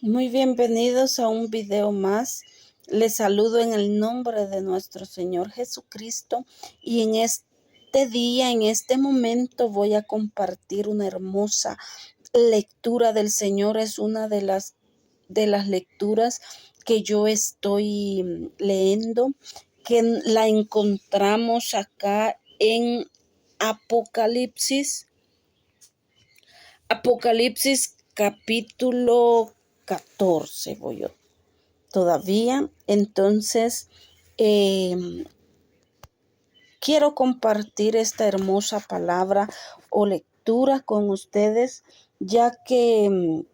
Muy bienvenidos a un video más. Les saludo en el nombre de nuestro Señor Jesucristo y en este día, en este momento voy a compartir una hermosa lectura del Señor. Es una de las lecturas que yo estoy leyendo, que la encontramos acá en Apocalipsis capítulo 14 voy yo todavía. Entonces, quiero compartir esta hermosa palabra o lectura con ustedes, ya que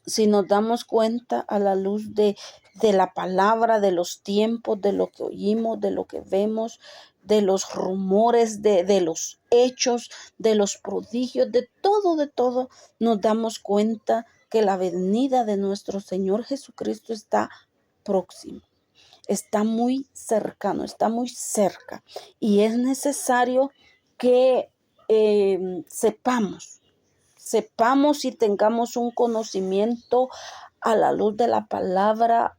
si nos damos cuenta a la luz de la palabra, de los tiempos, de lo que oímos, de lo que vemos, de los rumores, de los hechos, de los prodigios, de todo, nos damos cuenta que la venida de nuestro Señor Jesucristo está próximo, está muy cercano, está muy cerca, y es necesario que sepamos y tengamos un conocimiento a la luz de la palabra,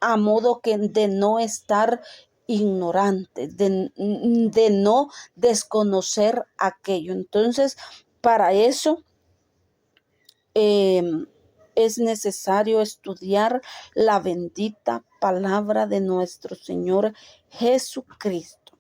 a modo que de no estar ignorantes, de no desconocer aquello. Entonces, para eso es necesario estudiar la bendita palabra de nuestro Señor Jesucristo.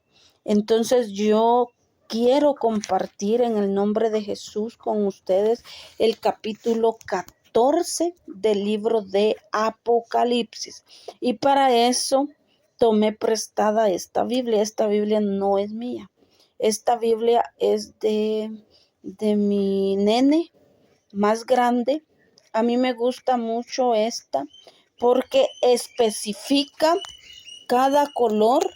Entonces yo quiero compartir en el nombre de Jesús con ustedes el capítulo 14 del libro de Apocalipsis. Y para eso tomé prestada esta Biblia. Esta Biblia no es mía. Esta Biblia es de mi nene más grande. A mí me gusta mucho esta porque especifica cada color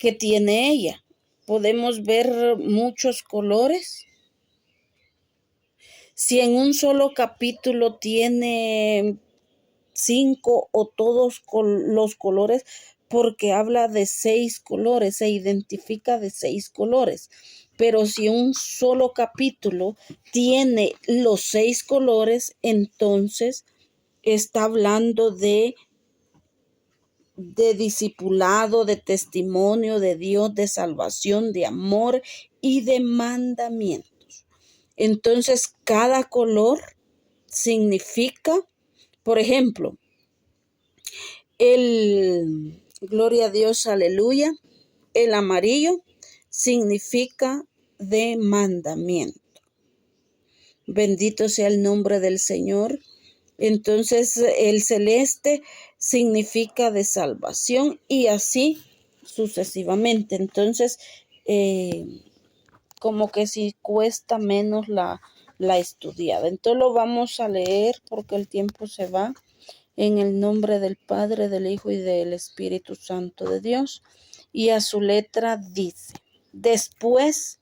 que tiene ella. Podemos ver muchos colores. Si en un solo capítulo tiene 5 o todos los colores, porque habla de 6 colores, se identifica de 6 colores. Pero si un solo capítulo tiene los 6 colores, entonces está hablando de discipulado, de testimonio de Dios, de salvación, de amor y de mandamientos. Entonces, cada color significa, por ejemplo, gloria a Dios, aleluya, el amarillo significa de mandamiento. Bendito sea el nombre del Señor. Entonces el celeste significa de salvación y así sucesivamente. Entonces como que si cuesta menos la estudiada. Entonces lo vamos a leer porque el tiempo se va. En el nombre del Padre, del Hijo y del Espíritu Santo de Dios. Y a su letra dice: después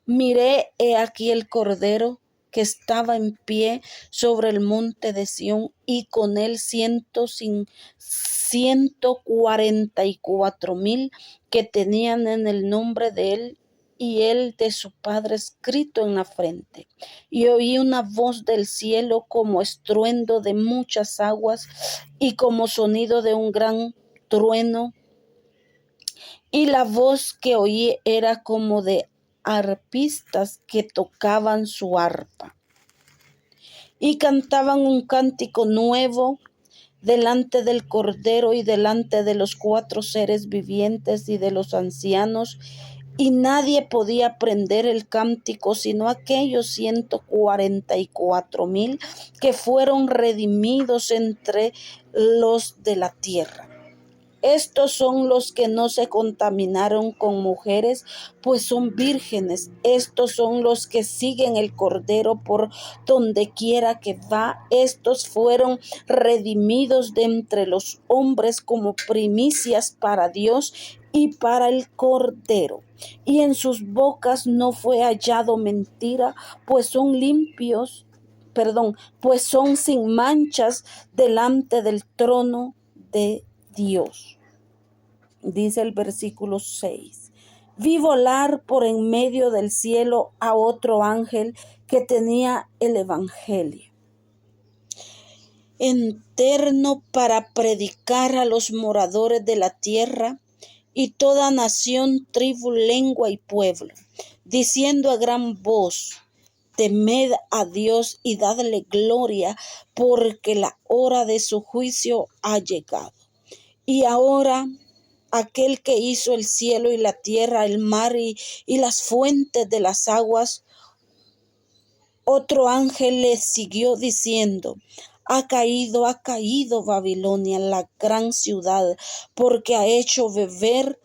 miré, he aquí el Cordero que estaba en pie sobre el monte de Sión, y con él 144,000 que tenían en el nombre de él y el de su Padre escrito en la frente. Y oí una voz del cielo como estruendo de muchas aguas y como sonido de un gran trueno. Y la voz que oí era como de arpistas que tocaban su arpa y cantaban un cántico nuevo delante del Cordero y delante de los 4 seres vivientes y de los ancianos, y nadie podía aprender el cántico sino aquellos 144,000 que fueron redimidos entre los de la tierra. Estos son los que no se contaminaron con mujeres, pues son vírgenes. Estos son los que siguen el Cordero por donde quiera que va. Estos fueron redimidos de entre los hombres como primicias para Dios y para el Cordero. Y en sus bocas no fue hallado mentira, pues son pues son sin manchas delante del trono de Dios. Dice el versículo 6. vi volar por en medio del cielo a otro ángel que tenía el evangelio eterno para predicar a los moradores de la tierra y toda nación, tribu, lengua y pueblo, diciendo a gran voz: temed a Dios y dadle gloria, porque la hora de su juicio ha llegado. Y ahora aquel que hizo el cielo y la tierra, el mar y las fuentes de las aguas, otro ángel le siguió diciendo: ha caído Babilonia, la gran ciudad, porque ha hecho beber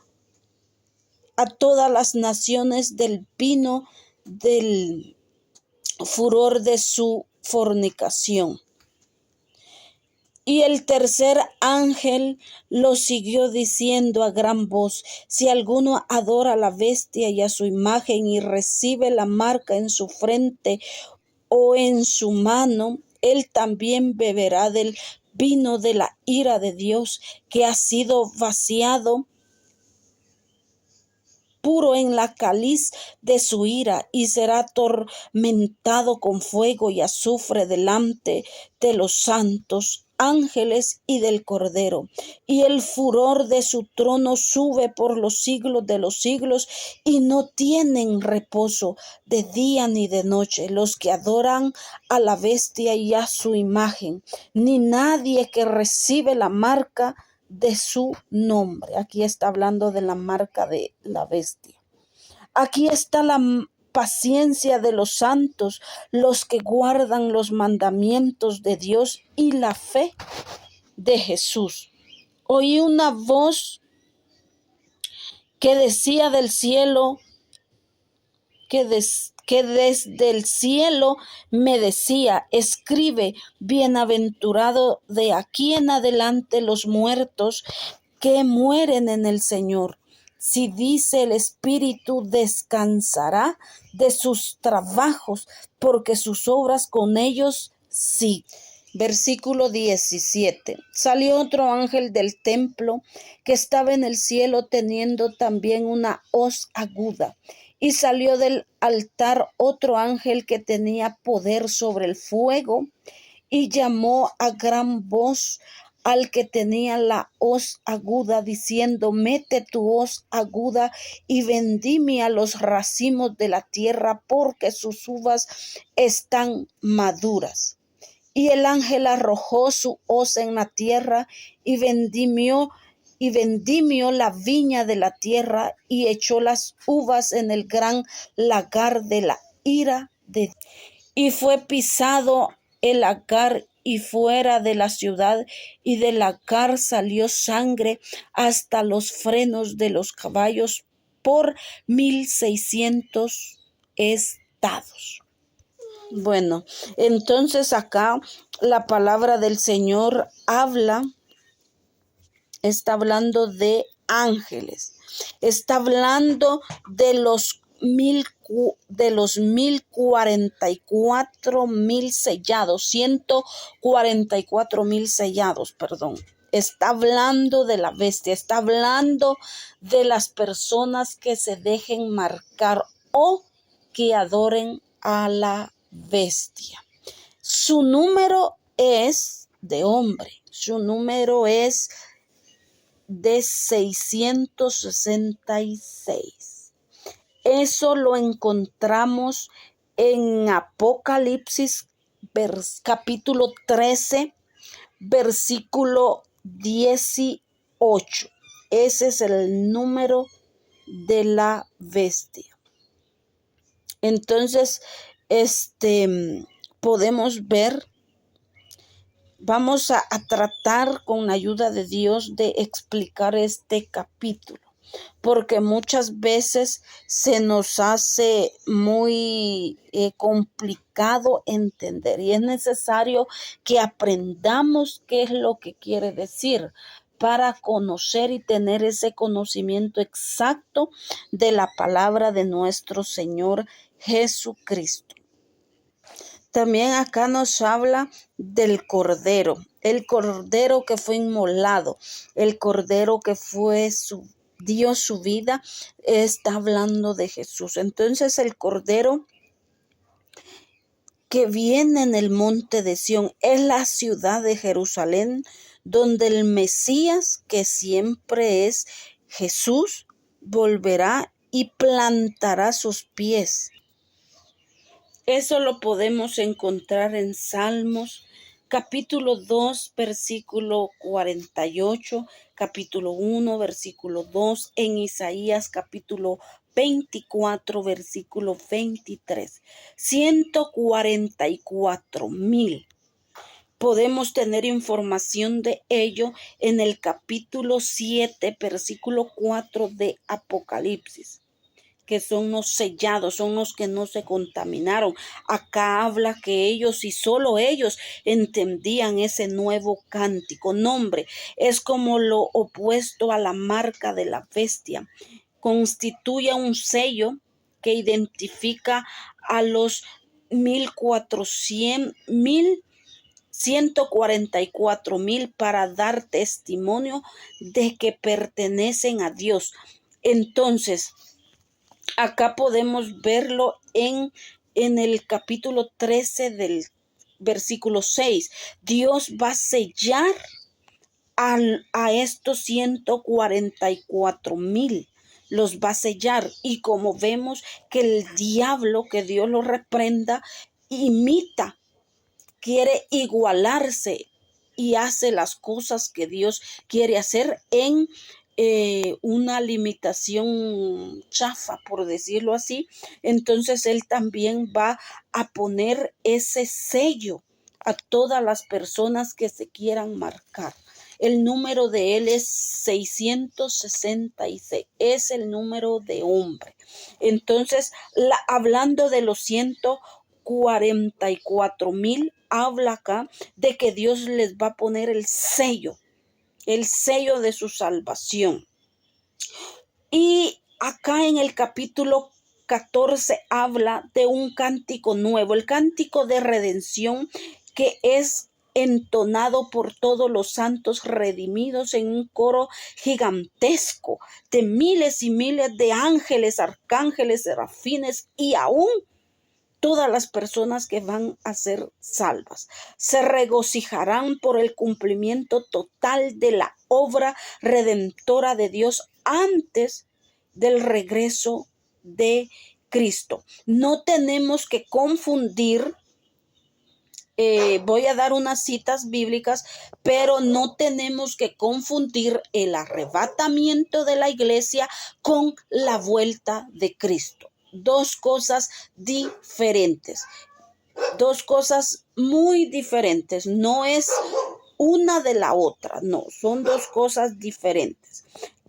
a todas las naciones del vino del furor de su fornicación. Y el tercer ángel lo siguió diciendo a gran voz: si alguno adora a la bestia y a su imagen y recibe la marca en su frente o en su mano, él también beberá del vino de la ira de Dios, que ha sido vaciado puro en la cáliz de su ira, y será atormentado con fuego y azufre delante de los santos ángeles y del Cordero. Y el furor de su trono sube por los siglos de los siglos, y no tienen reposo de día ni de noche los que adoran a la bestia y a su imagen, ni nadie que recibe la marca de su nombre. Aquí está hablando de la marca de la bestia. Aquí está la paciencia de los santos, los que guardan los mandamientos de Dios y la fe de Jesús. Oí una voz que decía del cielo, que desde el cielo me decía: escribe, bienaventurado de aquí en adelante los muertos que mueren en el Señor. Si dice el Espíritu, descansará de sus trabajos, porque sus obras con ellos sí. Versículo 17. Salió otro ángel del templo que estaba en el cielo, teniendo también una hoz aguda. Y salió del altar otro ángel que tenía poder sobre el fuego, y llamó a gran voz al que tenía la hoz aguda, diciendo: mete tu hoz aguda y vendimia los racimos de la tierra, porque sus uvas están maduras. Y el ángel arrojó su hoz en la tierra y vendimió la viña de la tierra, y echó las uvas en el gran lagar de la ira de Dios. Y fue pisado el lagar, y fuera de la ciudad y del lagar salió sangre hasta los frenos de los caballos por 1600 estados. Bueno, entonces acá la palabra del Señor está hablando de ángeles, está hablando de los 1044,000 sellados, 144,000 sellados, perdón. Está hablando de la bestia, está hablando de las personas que se dejen marcar o que adoren a la bestia. Su número es de hombre, su número es de 666. Eso lo encontramos en Apocalipsis capítulo 13, versículo 18. Ese es el número de la bestia. Entonces, podemos ver, vamos a tratar con la ayuda de Dios de explicar este capítulo, porque muchas veces se nos hace muy complicado entender, y es necesario que aprendamos qué es lo que quiere decir para conocer y tener ese conocimiento exacto de la palabra de nuestro Señor Jesucristo. También acá nos habla del Cordero, el Cordero que fue inmolado, el Cordero que fue dio su vida, está hablando de Jesús. Entonces el Cordero que viene en el monte de Sión es la ciudad de Jerusalén, donde el Mesías, que siempre es Jesús, volverá y plantará sus pies. Eso lo podemos encontrar en Salmos capítulo 2, versículo 48, capítulo 1, versículo 2, en Isaías capítulo 24, versículo 23. 144,000. Podemos tener información de ello en el capítulo 7, versículo 4 de Apocalipsis, que son los sellados, son los que no se contaminaron. Acá habla que ellos y solo ellos entendían ese nuevo cántico. Nombre es como lo opuesto a la marca de la bestia. Constituye un sello que identifica a los 144,000 para dar testimonio de que pertenecen a Dios. Entonces, acá podemos verlo en el capítulo 13 del versículo 6. Dios va a sellar a estos 144,000. Los va a sellar. Y como vemos que el diablo, que Dios lo reprenda, imita, quiere igualarse y hace las cosas que Dios quiere hacer en una limitación chafa, por decirlo así. Entonces él también va a poner ese sello a todas las personas que se quieran marcar. El número de él es 666, es el número de hombre. Entonces, hablando de los 144,000, habla acá de que Dios les va a poner el sello de su salvación. Y acá en el capítulo 14 habla de un cántico nuevo, el cántico de redención, que es entonado por todos los santos redimidos en un coro gigantesco de miles y miles de ángeles, arcángeles, serafines y aún todas las personas que van a ser salvas. Se regocijarán por el cumplimiento total de la obra redentora de Dios antes del regreso de Cristo. No tenemos que confundir. Voy a dar unas citas bíblicas, pero no tenemos que confundir el arrebatamiento de la iglesia con la vuelta de Cristo. Dos cosas diferentes, dos cosas muy diferentes. No es una de la otra, no, son dos cosas diferentes.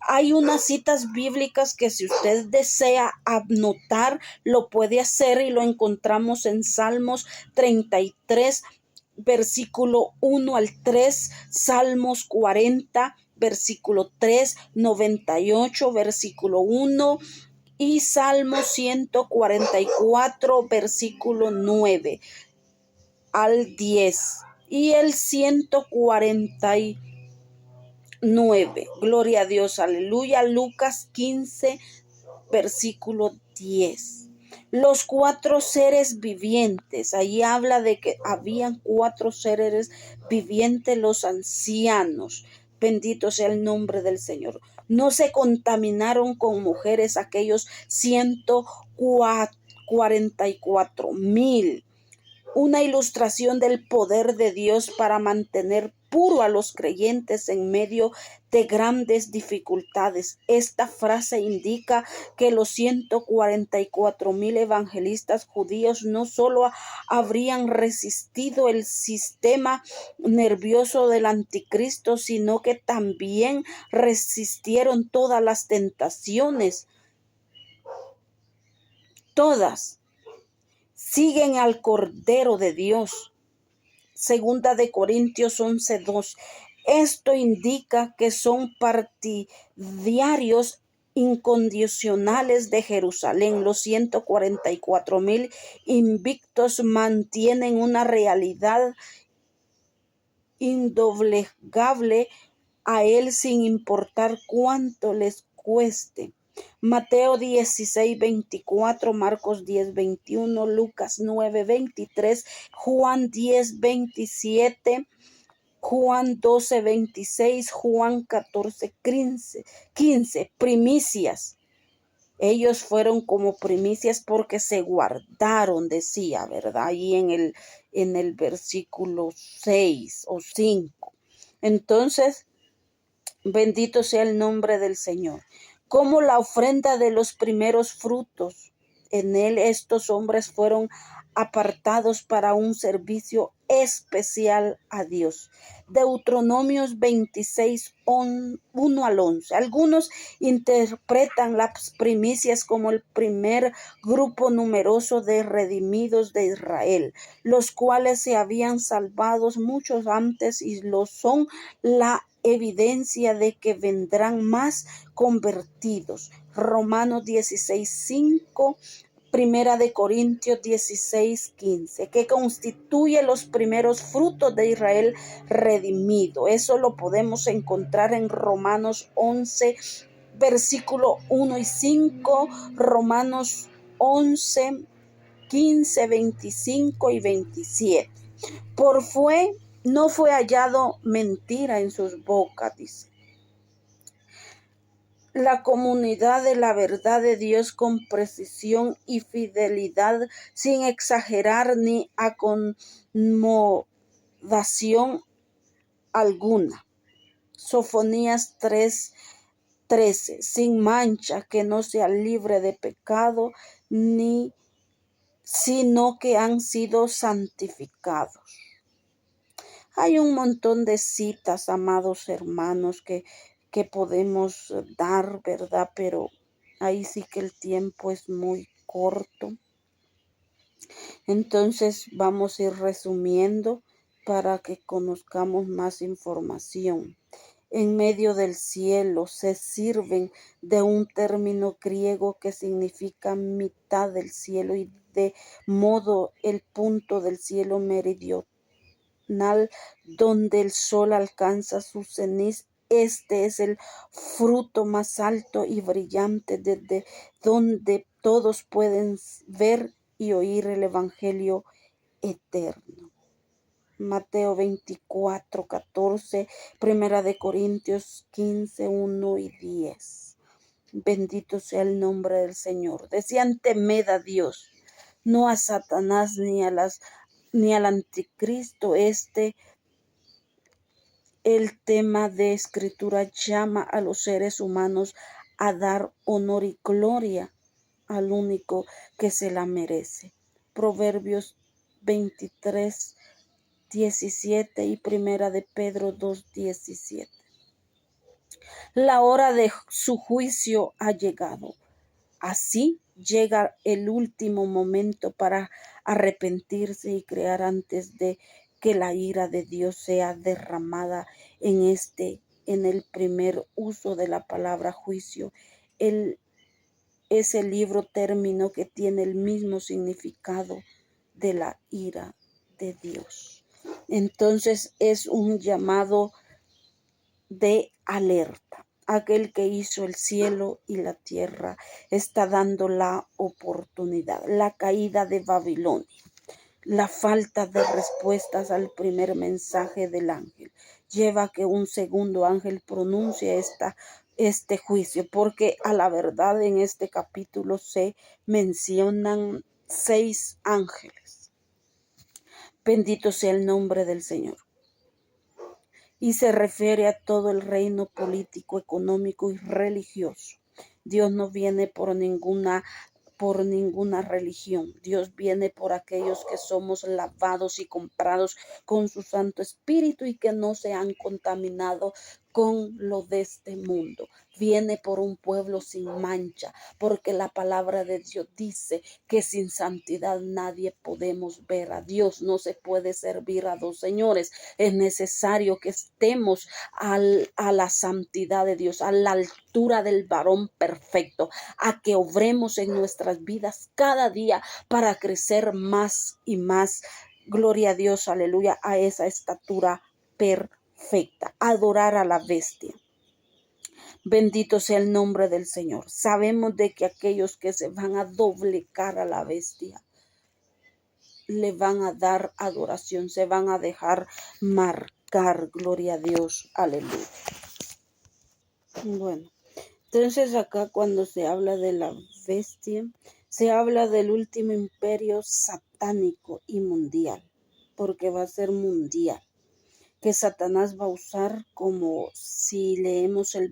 Hay unas citas bíblicas que si usted desea anotar, lo puede hacer, y lo encontramos en Salmos 33, versículo 1 al 3, Salmos 40, versículo 3, 98, versículo 1, y Salmo 144, versículo 9 al 10, y el 149. Gloria a Dios, aleluya. Lucas 15, versículo 10. Los 4 seres vivientes, ahí habla de que habían 4 seres vivientes, los ancianos. Bendito sea el nombre del Señor. No se contaminaron con mujeres aquellos 144,000. Una ilustración del poder de Dios para mantener puro a los creyentes en medio de grandes dificultades. Esta frase indica que los 144,000 evangelistas judíos no solo habrían resistido el sistema nervioso del anticristo, sino que también resistieron todas las tentaciones. Todas siguen al Cordero de Dios. Segunda de Corintios 11:2. Esto indica que son partidarios incondicionales de Jerusalén. Los 144,000 invictos mantienen una realidad indoblegable a él sin importar cuánto les cueste. Mateo 16:24, Marcos 10:21, Lucas 9:23, Juan 10:27, Juan 12:26, Juan 14:15, primicias. Ellos fueron como primicias porque se guardaron, decía, ¿verdad? Ahí en el versículo 6 o 5. Entonces, bendito sea el nombre del Señor. Como la ofrenda de los primeros frutos. En él estos hombres fueron apartados para un servicio especial a Dios. Deuteronomios 26, 1 al 11. Algunos interpretan las primicias como el primer grupo numeroso de redimidos de Israel, los cuales se habían salvado muchos antes y lo son la evidencia de que vendrán más convertidos. Romanos 16:5, Primera de Corintios 16:15, que constituye los primeros frutos de Israel redimido. Eso lo podemos encontrar en Romanos 11, versículo 1 y 5, Romanos 11, 15, 25 y 27. No fue hallado mentira en sus bocas, dice. La comunidad de la verdad de Dios con precisión y fidelidad, sin exagerar ni acomodación alguna. Sofonías 3:13, sin mancha, que no sea libre de pecado, sino que han sido santificados. Hay un montón de citas, amados hermanos, que podemos dar, ¿verdad? Pero ahí sí que el tiempo es muy corto. Entonces vamos a ir resumiendo para que conozcamos más información. En medio del cielo se sirven de un término griego que significa mitad del cielo y de modo el punto del cielo meridional donde el sol alcanza su ceniz. Este es el fruto más alto y brillante desde donde todos pueden ver y oír el evangelio eterno. Mateo 24:14, Primera de Corintios 15:1 y 10. Bendito sea el nombre del Señor. Decían: temed a Dios, no a Satanás ni al anticristo. El tema de escritura llama a los seres humanos a dar honor y gloria al único que se la merece. Proverbios 23:17 y Primera de Pedro 2:17. La hora de su juicio ha llegado. Así llega el último momento para arrepentirse y crear antes de que la ira de Dios sea derramada en el primer uso de la palabra juicio. Ese libro término que tiene el mismo significado de la ira de Dios. Entonces es un llamado de alerta. Aquel que hizo el cielo y la tierra está dando la oportunidad. La caída de Babilonia, la falta de respuestas al primer mensaje del ángel, lleva a que un segundo ángel pronuncie este juicio, porque a la verdad en este capítulo se mencionan 6 ángeles. Bendito sea el nombre del Señor. Y se refiere a todo el reino político, económico y religioso. Dios no viene por ninguna religión. Dios viene por aquellos que somos lavados y comprados con su Santo Espíritu y que no se han contaminado con lo de este mundo. Viene por un pueblo sin mancha, porque la palabra de Dios dice que sin santidad nadie podemos ver a Dios. No se puede servir a dos señores. Es necesario que estemos a la santidad de Dios, a la altura del varón perfecto, a que obremos en nuestras vidas cada día para crecer más y más. Gloria a Dios, aleluya, a esa estatura perfecta. Adorar a la bestia. Bendito sea el nombre del Señor. Sabemos de que aquellos que se van a doblegar a la bestia, le van a dar adoración, se van a dejar marcar. Gloria a Dios. Aleluya. Bueno, entonces acá cuando se habla de la bestia, se habla del último imperio satánico y mundial, porque va a ser mundial, que Satanás va a usar, como si leemos el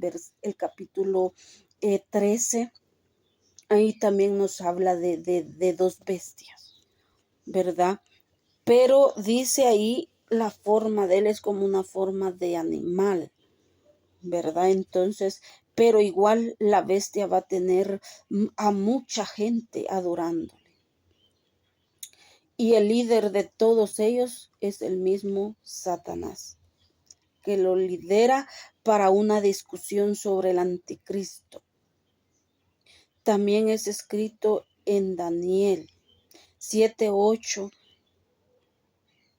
capítulo 13, ahí también nos habla de dos bestias, ¿verdad? Pero dice ahí la forma de él es como una forma de animal, ¿verdad? Entonces, pero igual la bestia va a tener a mucha gente adorándole. Y el líder de todos ellos es el mismo Satanás, que lo lidera para una discusión sobre el anticristo. También es escrito en Daniel 7:8,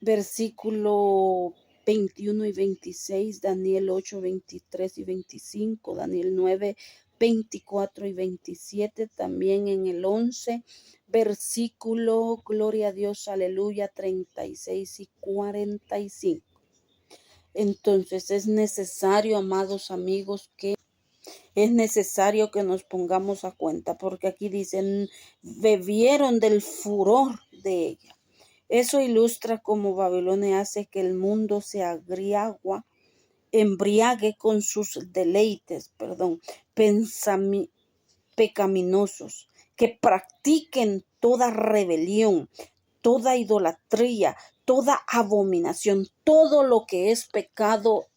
versículo 21 y 26, Daniel 8, 23 y 25, Daniel 9, 24 y 27, también en el 11, versículo, gloria a Dios, aleluya, 36 y 45. Entonces es necesario, amados amigos, es necesario que nos pongamos a cuenta, porque aquí dicen, bebieron del furor de ella. Eso ilustra cómo Babilonia hace que el mundo se embriague con sus deleites, pecaminosos, que practiquen toda rebelión, toda idolatría, toda abominación. Todo lo que es pecado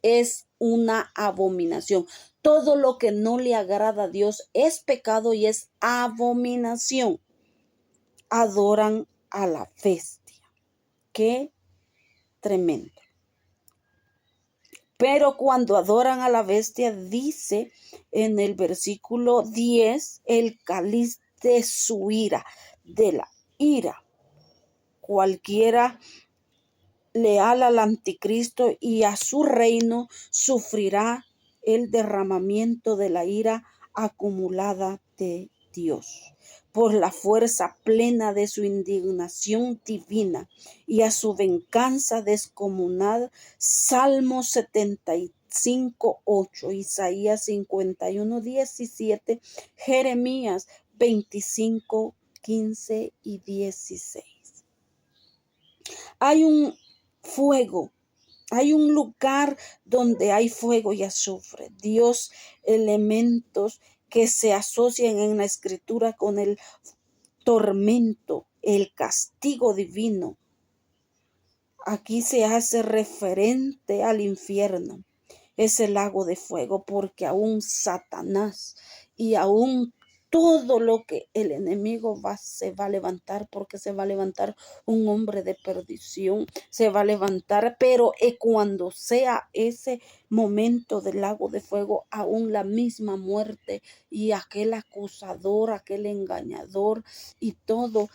es una abominación. Todo lo que no le agrada a Dios es pecado y es abominación. Adoran a la bestia. Qué tremendo. Pero cuando adoran a la bestia, dice en el versículo 10, el cáliz de su ira, de la ira. Cualquiera leal al anticristo y a su reino sufrirá el derramamiento de la ira acumulada de Dios por la fuerza plena de su indignación divina y a su venganza descomunal. Salmo 75:8, Isaías 51:17, Jeremías 25:15 y 16. Hay un fuego, hay un lugar donde hay fuego y azufre. Dios, elementos que se asocian en la escritura con el tormento, el castigo divino. Aquí se hace referente al infierno. Es el lago de fuego, porque aún Satanás y aún todo lo que el enemigo se va a levantar, porque se va a levantar un hombre de perdición, se va a levantar, pero cuando sea ese momento del lago de fuego, aún la misma muerte y aquel acusador, aquel engañador y todo,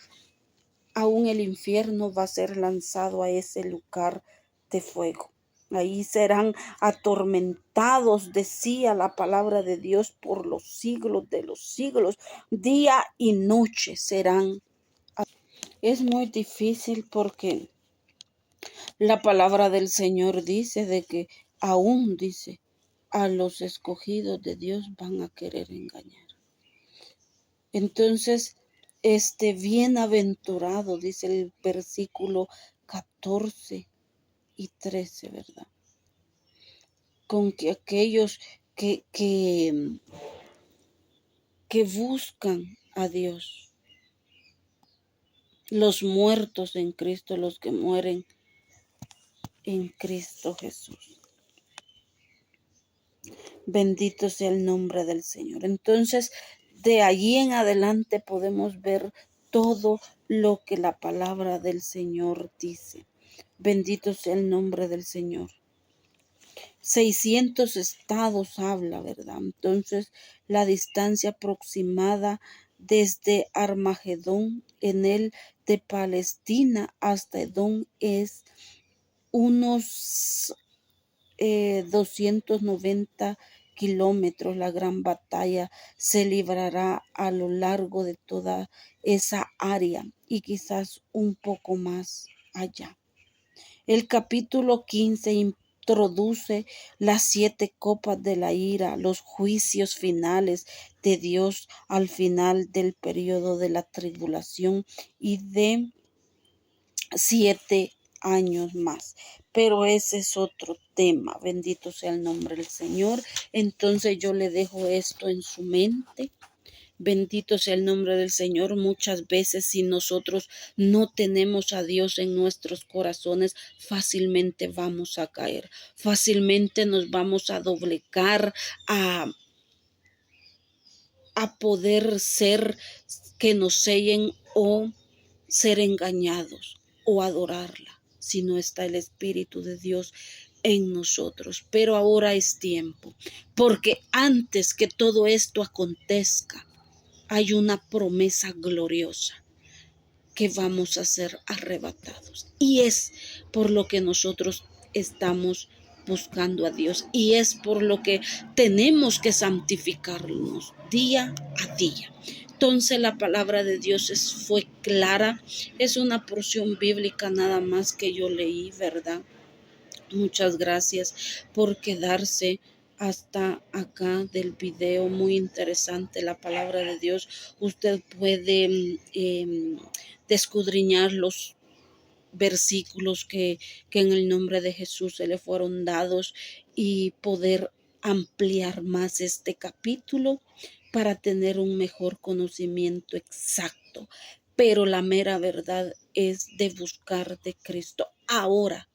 aún el infierno va a ser lanzado a ese lugar de fuego. Ahí serán atormentados, decía la palabra de Dios, por los siglos de los siglos. Día y noche serán. Es muy difícil porque la palabra del Señor dice de que aún dice, a los escogidos de Dios van a querer engañar. Entonces, bienaventurado, dice el versículo 14 y 13, ¿verdad? Con que aquellos que buscan a Dios, los muertos en Cristo, los que mueren en Cristo Jesús. Bendito sea el nombre del Señor. Entonces, de allí en adelante podemos ver todo lo que la palabra del Señor dice. Bendito sea el nombre del Señor. 600 estados habla, ¿verdad? Entonces, la distancia aproximada desde Armagedón, en el de Palestina, hasta Edom es unos 290 kilómetros. La gran batalla se librará a lo largo de toda esa área y quizás un poco más allá. El capítulo 15 introduce las 7 copas de la ira, los juicios finales de Dios al final del periodo de la tribulación y de 7 años más. Pero ese es otro tema. Bendito sea el nombre del Señor. Entonces yo le dejo esto en su mente. Bendito sea el nombre del Señor. Muchas veces si nosotros no tenemos a Dios en nuestros corazones, fácilmente vamos a caer. Fácilmente nos vamos a doblegar a poder ser que nos sellen o ser engañados o adorarla si no está el Espíritu de Dios en nosotros. Pero ahora es tiempo, porque antes que todo esto acontezca, hay una promesa gloriosa que vamos a ser arrebatados. Y es por lo que nosotros estamos buscando a Dios. Y es por lo que tenemos que santificarnos día a día. Entonces la palabra de Dios fue clara. Es una porción bíblica nada más que yo leí, ¿verdad? Muchas gracias por quedarse hasta acá del video. Muy interesante la palabra de Dios. Usted puede escudriñar los versículos que en el nombre de Jesús se le fueron dados y poder ampliar más este capítulo para tener un mejor conocimiento exacto. Pero la mera verdad es de buscar de Cristo ahora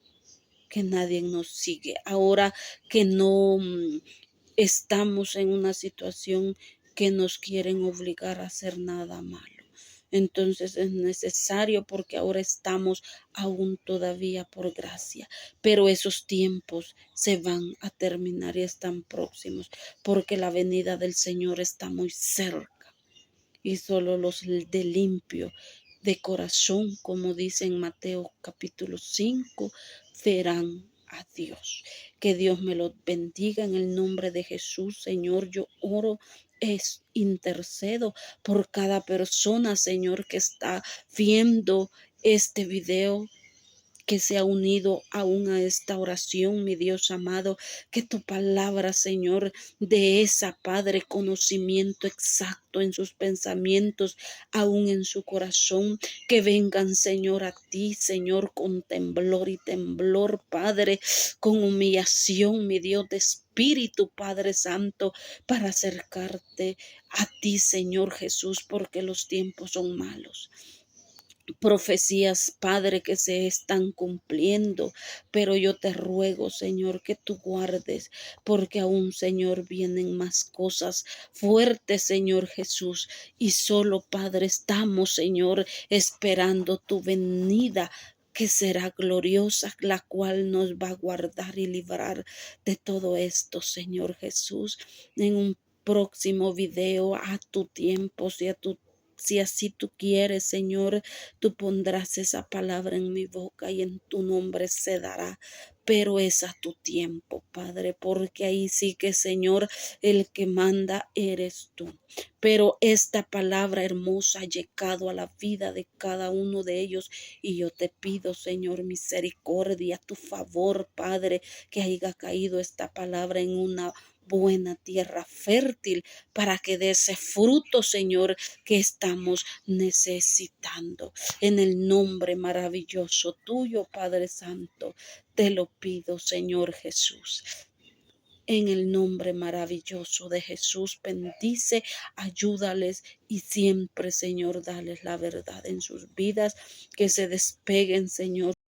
que nadie nos sigue, ahora que no estamos en una situación que nos quieren obligar a hacer nada malo. Entonces es necesario porque ahora estamos aún todavía por gracia, pero esos tiempos se van a terminar y están próximos porque la venida del Señor está muy cerca. Y solo los de limpio de corazón, como dice en Mateo capítulo 5, verán a Dios. Que Dios me los bendiga en el nombre de Jesús. Señor, yo oro, intercedo por cada persona, Señor, que está viendo este video, que se ha unido aún a esta oración, mi Dios amado, que tu palabra, Señor, de esa, Padre, conocimiento exacto en sus pensamientos, aún en su corazón, que vengan, Señor, a ti, Señor, con temblor y temblor, Padre, con humillación, mi Dios de Espíritu, Padre Santo, para acercarte a ti, Señor Jesús, porque los tiempos son malos. Profecías, Padre, que se están cumpliendo, pero yo te ruego, Señor, que tú guardes, porque aún, Señor, vienen más cosas fuertes, Señor Jesús, y solo, Padre, estamos, Señor, esperando tu venida, que será gloriosa, la cual nos va a guardar y librar de todo esto, Señor Jesús. En un próximo video, a tu tiempo, si así tú quieres, Señor, tú pondrás esa palabra en mi boca y en tu nombre se dará. Pero es a tu tiempo, Padre, porque ahí sí que, Señor, el que manda eres tú. Pero esta palabra hermosa ha llegado a la vida de cada uno de ellos y yo te pido, Señor, misericordia, tu favor, Padre, que haya caído esta palabra en una buena tierra fértil para que dé ese fruto, Señor, que estamos necesitando. En el nombre maravilloso tuyo, Padre Santo, te lo pido, Señor Jesús. En el nombre maravilloso de Jesús, bendice, ayúdales y siempre, Señor, dales la verdad en sus vidas, que se despeguen, Señor,